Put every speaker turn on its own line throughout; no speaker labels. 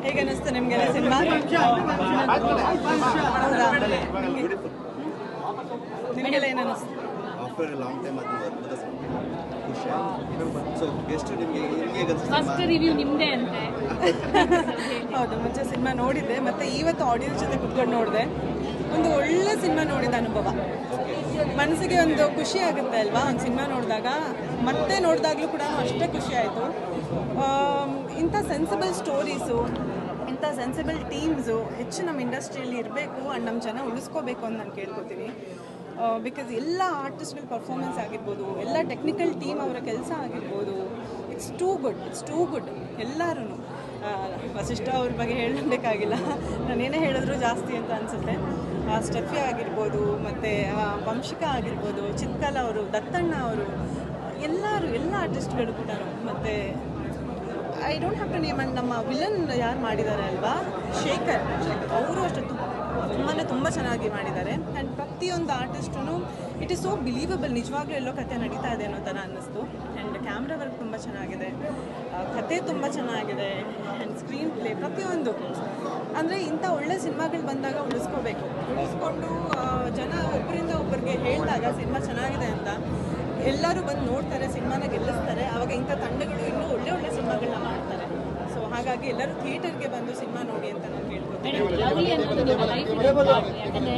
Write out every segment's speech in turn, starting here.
ಹೇಗೆ ಅನಿಸ್ತು ನಿಮಗೆಲ್ಲ ಸಿನಿಮಾ? ನಿಮಗೆಲ್ಲ ಏನು ಅನಿಸ್ತು?
ಆಫ್ಟರ್ ಲಾಂಗ್ ಟೈಮ್ ಅದು ಅದ್ಭುತ ಸೊ ಎಷ್ಟು ನಿಮಗೆ
ಫಸ್ಟ್ ರಿವ್ಯೂ ನಿಮ್ಮದೇ ಅಂತೆ.
ಹೌದು, ಮುಂಚೆ ಸಿನಿಮಾ ನೋಡಿದ್ದೆ, ಮತ್ತು ಇವತ್ತು ಆಡಿಯನ್ಸ್ ಜೊತೆ ಕುತ್ಕೊಂಡು ನೋಡಿದೆ. ಒಂದು ಒಳ್ಳೆ ಸಿನಿಮಾ ನೋಡಿದ ಅನುಭವ. ಮನಸ್ಸಿಗೆ ಒಂದು ಖುಷಿ ಆಗುತ್ತೆ ಅಲ್ವಾ ಒಂದು ಸಿನಿಮಾ ನೋಡಿದಾಗ. ಮತ್ತೆ ನೋಡಿದಾಗಲೂ ಕೂಡ ಅಷ್ಟೇ ಖುಷಿ ಆಯಿತು. ಇಂಥ ಸೆನ್ಸಿಬಲ್ ಸ್ಟೋರೀಸು, ಇಂಥ ಸೆನ್ಸಿಬಲ್ ಟೀಮ್ಸು ಹೆಚ್ಚು ನಮ್ಮ ಇಂಡಸ್ಟ್ರಿಯಲ್ಲಿ ಇರಬೇಕು ಆ್ಯಂಡ್ ನಮ್ಮ ಜನ ಉಳಿಸ್ಕೋಬೇಕು ಅಂತ ನಾನು ಕೇಳ್ಕೊತೀನಿ. ಬಿಕಾಸ್ ಎಲ್ಲ ಆರ್ಟಿಸ್ಟ್ಗಳ ಪರ್ಫಾರ್ಮೆನ್ಸ್ ಆಗಿರ್ಬೋದು, ಎಲ್ಲ ಟೆಕ್ನಿಕಲ್ ಟೀಮ್ ಅವರ ಕೆಲಸ ಆಗಿರ್ಬೋದು, ಇಟ್ಸ್ ಟೂ ಗುಡ್ ಎಲ್ಲರೂ. ವಸಿಷ್ಠ ಅವ್ರ ಬಗ್ಗೆ ಹೇಳಬೇಕಾಗಿಲ್ಲ, ನಾನೇನೇ ಹೇಳಿದ್ರು ಜಾಸ್ತಿ ಅಂತ ಅನಿಸುತ್ತೆ. ಸ್ಟೆಫಿ ಆಗಿರ್ಬೋದು, ಮತ್ತು ವಂಶಿಕಾ ಆಗಿರ್ಬೋದು, ಚಿತ್ಕಲಾ ಅವರು, ದತ್ತಣ್ಣ ಅವರು, ಎಲ್ಲ ಆರ್ಟಿಸ್ಟ್ಗಳು ಕೂಡ. ಮತ್ತು I don't have to name. And ನಮ್ಮ ವಿಲನ್ ಯಾರು ಮಾಡಿದ್ದಾರೆ ಅಲ್ವಾ, ಶೇಖರ್, ಅವರು ಅಷ್ಟೇ ತುಂಬ ಚೆನ್ನಾಗಿ ಮಾಡಿದ್ದಾರೆ. ಆ್ಯಂಡ್ ಪ್ರತಿಯೊಂದು ಆರ್ಟಿಸ್ಟೂ ಇಟ್ ಈಸ್ ಸೋ ಬಿಲೀವಬಲ್. ನಿಜವಾಗ್ಲೂ ಎಲ್ಲೋ ಕತೆ ನಡೀತಾ ಇದೆ ಅನ್ನೋ ಥರ ಅನ್ನಿಸ್ತು. ಆ್ಯಂಡ್ ಕ್ಯಾಮ್ರಾ ವರ್ಕ್ ತುಂಬ ಚೆನ್ನಾಗಿದೆ, ಕತೆ ತುಂಬ ಚೆನ್ನಾಗಿದೆ, ಆ್ಯಂಡ್ ಸ್ಕ್ರೀನ್ ಪ್ಲೇ ಪ್ರತಿಯೊಂದು. ಅಂದರೆ ಇಂಥ ಒಳ್ಳೆ ಸಿನಿಮಾಗಳು ಬಂದಾಗ ಉಳಿಸ್ಕೊಂಡು ಜನ ಒಬ್ಬರಿಂದ ಒಬ್ಬರಿಗೆ ಹೇಳಿದಾಗ ಸಿನಿಮಾ ಚೆನ್ನಾಗಿದೆ ಅಂತ ಎಲ್ಲರೂ ಬಂದು ನೋಡ್ತಾರೆ, ಸಿನಿಮಾನ ಗೆಲ್ಲಿಸ್ತಾರೆ. ಆವಾಗ ಇಂಥ ತಂಡಗಳು ಇನ್ನೂ ಒಳ್ಳೆ ಸಿನಿಮಾಗಳನ್ನ ಮಾಡ್ತಾರೆ. ಸೊ ಹಾಗಾಗಿ ಎಲ್ಲರೂ ಥಿಯೇಟರ್ಗೆ ಬಂದು ಸಿನಿಮಾ ನೋಡಿ ಅಂತ ನಾನು ಹೇಳ್ಕೊತೀನಿ.
ಯಾಕಂದರೆ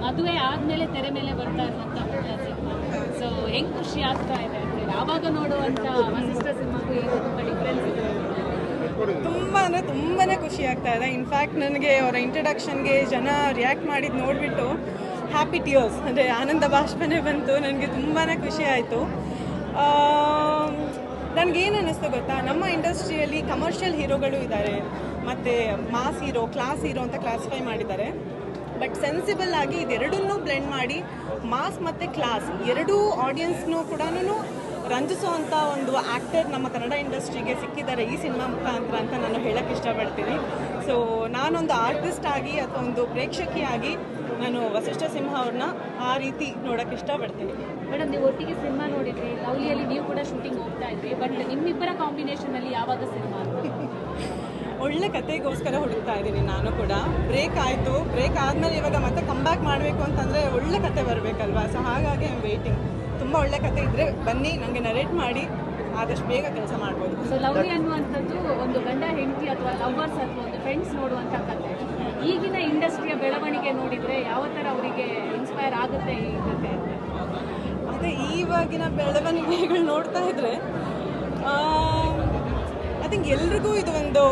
ಮದುವೆ ಆದಮೇಲೆ ತೆರೆ ಮೇಲೆ ಬರ್ತಾ ಇರುವಂಥ ಸಿನಿಮಾ. ಸೊ ಹೆಂಗೆ ಖುಷಿ ಆಗ್ತಾ ಇದೆ ಅಂದರೆ ಯಾವಾಗ ನೋಡುವಂಥ ವಸಿಷ್ಠ ಸಿನಿಮಾಗೂ ಈಗ ತುಂಬ ಡಿಫ್ರೆನ್ಸ್ ಇದೆ.
ತುಂಬಾ ಖುಷಿ ಆಗ್ತಾ ಇದೆ. ಇನ್ಫ್ಯಾಕ್ಟ್ ನನಗೆ ಅವರ ಇಂಟ್ರಡಕ್ಷನ್ಗೆ ಜನ ರಿಯಾಕ್ಟ್ ಮಾಡಿದ್ದು ನೋಡಿಬಿಟ್ಟು ಹ್ಯಾಪಿ ಟಿಯರ್ಸ್, ಅಂದರೆ ಆನಂದ ಬಾಷ್ಪನೇ ಬಂತು. ನನಗೆ ತುಂಬಾ ಖುಷಿ ಆಯಿತು. ನನಗೇನು ಅನ್ನಿಸ್ತು ಗೊತ್ತಾ, ನಮ್ಮ ಇಂಡಸ್ಟ್ರಿಯಲ್ಲಿ ಕಮರ್ಷಿಯಲ್ ಹೀರೋಗಳು ಇದ್ದಾರೆ, ಮತ್ತು ಮಾಸ್ ಹೀರೋ, ಕ್ಲಾಸ್ ಹೀರೋ ಅಂತ ಕ್ಲಾಸಿಫೈ ಮಾಡಿದ್ದಾರೆ. ಬಟ್ ಸೆನ್ಸಿಬಲ್ ಆಗಿ ಇದೆರಡನ್ನೂ ಬ್ಲೆಂಡ್ ಮಾಡಿ ಮಾಸ್ ಮತ್ತು ಕ್ಲಾಸ್ ಎರಡೂ ಆಡಿಯನ್ಸ್ನೂ ಕೂಡ ರಂಜಿಸುವಂಥ ಒಂದು ಆ್ಯಕ್ಟರ್ ನಮ್ಮ ಕನ್ನಡ ಇಂಡಸ್ಟ್ರಿಗೆ ಸಿಕ್ಕಿದ್ದಾರೆ ಈ ಸಿನಿಮಾ ಮುಖಾಂತರ ಅಂತ ನಾನು ಹೇಳೋಕ್ಕೆ ಇಷ್ಟಪಡ್ತೀನಿ. ಸೊ ನಾನೊಂದು ಆರ್ಟಿಸ್ಟ್ ಆಗಿ ಅಥವಾ ಒಂದು ಪ್ರೇಕ್ಷಕಿಯಾಗಿ ನಾನು ವಸಿಷ್ಠ ಸಿಂಹ ಅವ್ರನ್ನ ಆ ರೀತಿ ನೋಡೋಕ್ಕೆ ಇಷ್ಟಪಡ್ತೀನಿ.
ಮೇಡಮ್, ನೀವು ಒಟ್ಟಿಗೆ ಸಿನಿಮಾ ನೋಡಿದ್ರಿ, ಲವ್ಲಿಯಲ್ಲಿ ನೀವು ಕೂಡ ಶೂಟಿಂಗ್ ಹೋಗ್ತಾ ಇದ್ರಿ. ಬಟ್ ನಿಮ್ಮಿಬ್ಬರ ಕಾಂಬಿನೇಷನಲ್ಲಿ ಯಾವಾಗ ಸಿನಿಮಾ?
ಒಳ್ಳೆ ಕತೆಗೋಸ್ಕರ ಹುಡುಕ್ತಾ ಇದ್ದೀನಿ ನಾನು ಕೂಡ. ಬ್ರೇಕ್ ಆಯಿತು, ಬ್ರೇಕ್ ಆದಮೇಲೆ ಇವಾಗ ಮತ್ತೆ ಕಮ್ಬ್ಯಾಕ್ ಮಾಡಬೇಕು ಅಂತಂದರೆ ಒಳ್ಳೆ ಕತೆ ಬರಬೇಕಲ್ವಾ. ಸೊ ಹಾಗಾಗಿ ಐ ಆಮ್ ವೇಟಿಂಗ್. ತುಂಬ ಒಳ್ಳೆ ಕತೆ ಇದ್ದರೆ ಬನ್ನಿ, ನನಗೆ ನರೇಟ್ ಮಾಡಿ, ಆದಷ್ಟು ಬೇಗ ಕೆಲಸ ಮಾಡ್ಬೋದು.
ಸೊ ಲವ್ಲಿ ಅನ್ನುವಂಥದ್ದು ಒಂದು ಗಂಡ ಹೆಂಡತಿ ಅಥವಾ ಲವರ್ಸ್ ಅಥವಾ ಒಂದು ಫ್ರೆಂಡ್ಸ್ ನೋಡುವಂಥ ಕತೆ. ಈಗಿನ ಇಂಡಸ್ಟ್ರಿಯ ಬೆಳವಣಿಗೆ ನೋಡಿದರೆ ಯಾವ ಥರ ಅವರಿಗೆ ಇನ್ಸ್ಪೈರ್ ಆಗುತ್ತೆ ಈ ಕತೆ?
ಅದೇ ಇವಾಗಿನ ಬೆಳವಣಿಗೆಗಳು ನೋಡ್ತಾ ಇದ್ದರೆ ಐ ಥಿಂಕ್ ಎಲ್ರಿಗೂ ಇದು ಒಂದು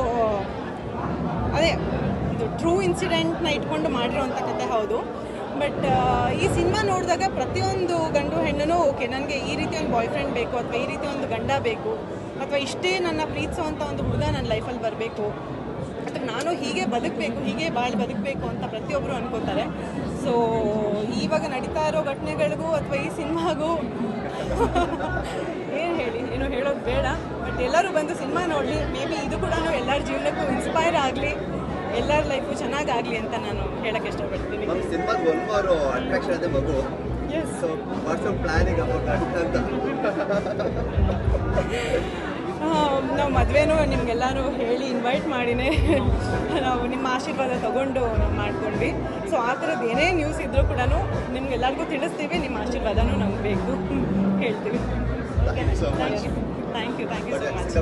ಇದು ಟ್ರೂ ಇನ್ಸಿಡೆಂಟ್ನ ಇಟ್ಕೊಂಡು ಮಾಡಿರೋವಂಥ ಕತೆ ಹೌದು. ಬಟ್ ಈ ಸಿನಿಮಾ ನೋಡಿದಾಗ ಪ್ರತಿಯೊಂದು ಗಂಡು ಹೆಣ್ಣು ಓಕೆ, ನನಗೆ ಈ ರೀತಿ ಒಂದು ಬಾಯ್ ಫ್ರೆಂಡ್ ಬೇಕು, ಅಥವಾ ಈ ರೀತಿ ಒಂದು ಗಂಡ ಬೇಕು, ಅಥವಾ ಇಷ್ಟೇ ನನ್ನ ಪ್ರೀತಿಸುವಂಥ ಒಂದು ಹುಡುಗ ನನ್ನ ಲೈಫಲ್ಲಿ ಬರಬೇಕು, ಅಥವಾ ನಾನು ಹೀಗೆ ಬದುಕಬೇಕು, ಹೀಗೆ ಬದುಕಬೇಕು ಅಂತ ಪ್ರತಿಯೊಬ್ಬರು ಅನ್ಕೋತಾರೆ. ಸೊ ಇವಾಗ ನಡೀತಾ ಇರೋ ಘಟನೆಗಳಿಗೂ ಅಥವಾ ಈ ಸಿನಿಮಾಗೂ ಏನು ಹೇಳೋದು ಬೇಡ. ಬಟ್ ಎಲ್ಲರೂ ಬಂದು ಸಿನಿಮಾ ನೋಡಲಿ. ಮೇ ಬಿ ಇದು ಕೂಡ ಎಲ್ಲರ ಜೀವನಕ್ಕೂ ಇನ್ಸ್ಪೈರ್ ಆಗಲಿ, ಎಲ್ಲರ ಲೈಫು ಚೆನ್ನಾಗಾಗಲಿ ಅಂತ ನಾನು ಹೇಳಕ್ಕೆ ಇಷ್ಟಪಡ್ತೀನಿ. ನಾವು ಮದುವೆನೂ ನಿಮಗೆಲ್ಲರೂ ಹೇಳಿ ಇನ್ವೈಟ್ ಮಾಡಿನೇ ನಾವು ನಿಮ್ಮ ಆಶೀರ್ವಾದ ತಗೊಂಡು ನಾವು ಮಾಡ್ಕೊಂಡ್ವಿ. ಸೊ ಆ ಥರದ್ದು ಏನೇ ನ್ಯೂಸ್ ಇದ್ದರೂ ಕೂಡ ನಿಮ್ಗೆಲ್ಲರಿಗೂ ತಿಳಿಸ್ತೀವಿ. ನಿಮ್ಮ ಆಶೀರ್ವಾದನೂ ನಮ್ಗೆ ಬೇಕು ಹೇಳ್ತೀವಿ. Thank you so much.